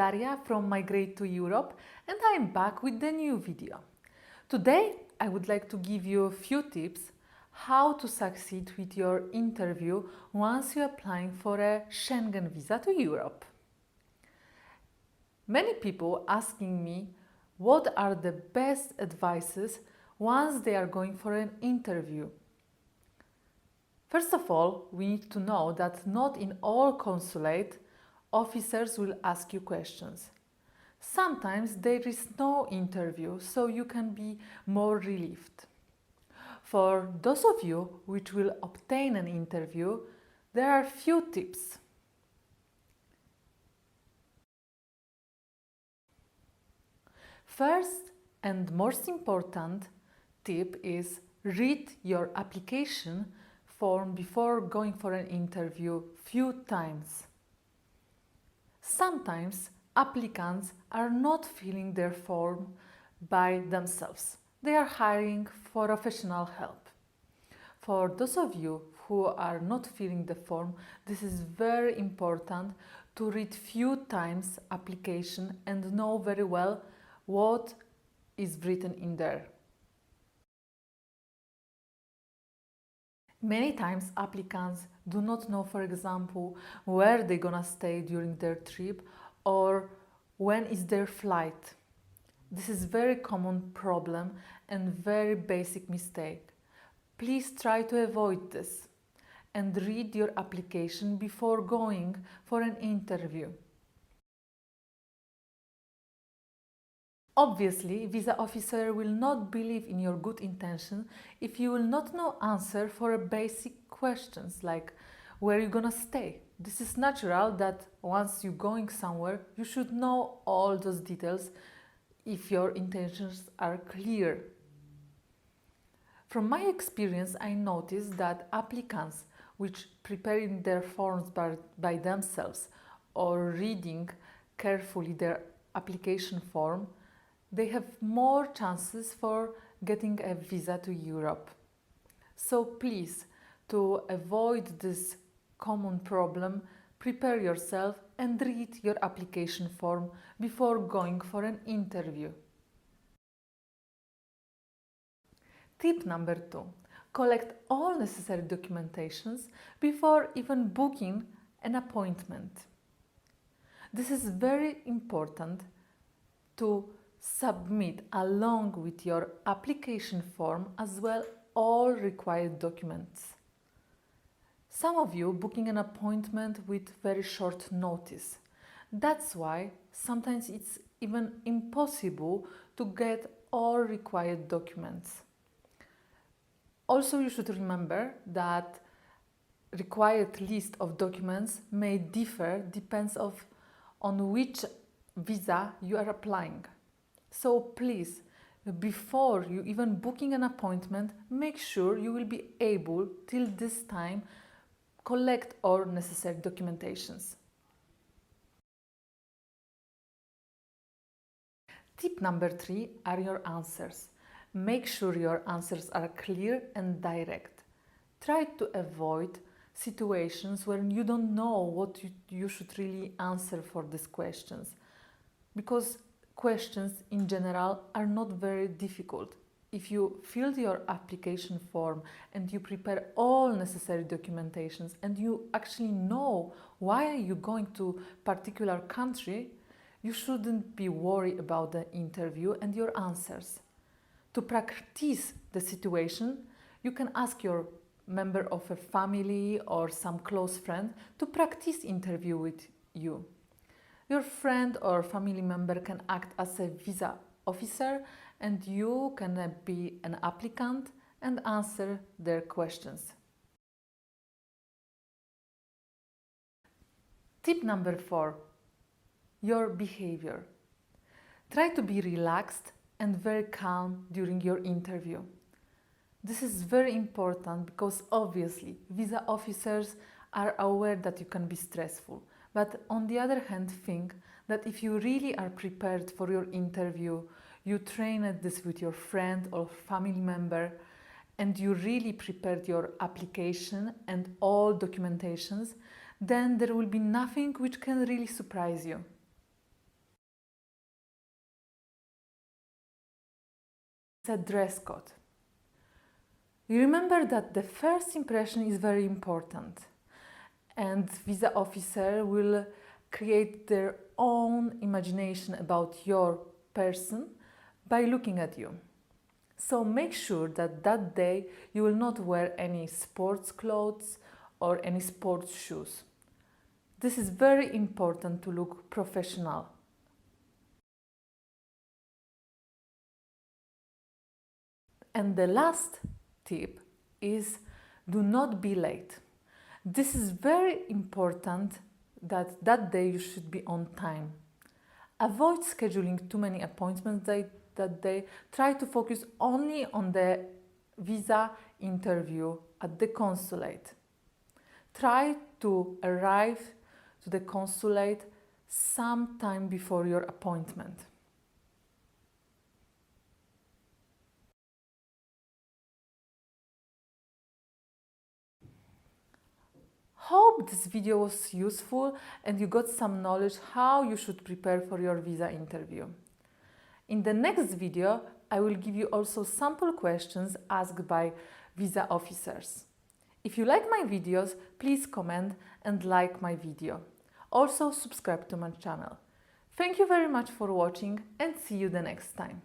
Daria from Migrate to Europe, and I'm back with the new video. Today I would like to give you a few tips how to succeed with your interview once you're applying for a Schengen Visa to Europe. Many people asking me what are the best advices once they are going for an interview. First of all, we need to know that not in all consulate officers will ask you questions. Sometimes there is no interview, so you can be more relieved. For those of you which will obtain an interview, there are few tips. First and most important tip is read your application form before going for an interview few times. Sometimes applicants are not filling their form by themselves. They are hiring for professional help. For those of you who are not filling the form, this is very important to read few times application and know very well what is written in there. Many times applicants do not know, for example, where they're gonna stay during their trip or when is their flight. This is very common problem and very basic mistake. Please try to avoid this and read your application before going for an interview. Obviously, visa officer will not believe in your good intention if you will not know answer for a basic questions like where you're gonna stay. This is natural that once you're going somewhere, you should know all those details if your intentions are clear. From my experience, I noticed that applicants which preparing their forms by themselves or reading carefully their application form, they have more chances for getting a visa to Europe. So please, to avoid this common problem, prepare yourself and read your application form before going for an interview. Tip number 2. Collect all necessary documentations before even booking an appointment. This is very important to submit along with your application form as well all required documents. Some of you booking an appointment with very short notice. That's why sometimes it's even impossible to get all required documents. Also, you should remember that required list of documents may differ depends on which visa you are applying. So please, before you even booking an appointment, make sure you will be able till this time collect all necessary documentations. Tip number 3 are your answers. Make sure your answers are clear and direct. Try to avoid situations where you don't know what you should really answer for these questions, because questions in general are not very difficult. If you fill your application form and you prepare all necessary documentations and you actually know why are you going to particular country, you shouldn't be worried about the interview and your answers. To practice the situation, you can ask your member of a family or some close friend to practice interview with you. Your friend or family member can act as a visa officer and you can be an applicant and answer their questions. Tip number 4, your behavior. Try to be relaxed and very calm during your interview. This is very important because obviously visa officers are aware that you can be stressful. But on the other hand, think that if you really are prepared for your interview, you trained this with your friend or family member, and you really prepared your application and all documentations, then there will be nothing which can really surprise you. a dress code. Remember that the first impression is very important, and visa officer will create their own imagination about your person by looking at you. So make sure that that day you will not wear any sports clothes or any sports shoes. This is very important to look professional. And the last tip is do not be late. This is very important that that day you should be on time. Avoid scheduling too many appointments that day. Try to focus only on the visa interview at the consulate. Try to arrive to the consulate some time before your appointment. Hope this video was useful and you got some knowledge how you should prepare for your visa interview. In the next video, I will give you also sample questions asked by visa officers. If you like my videos, please comment and like my video. Also subscribe to my channel. Thank you very much for watching and see you the next time.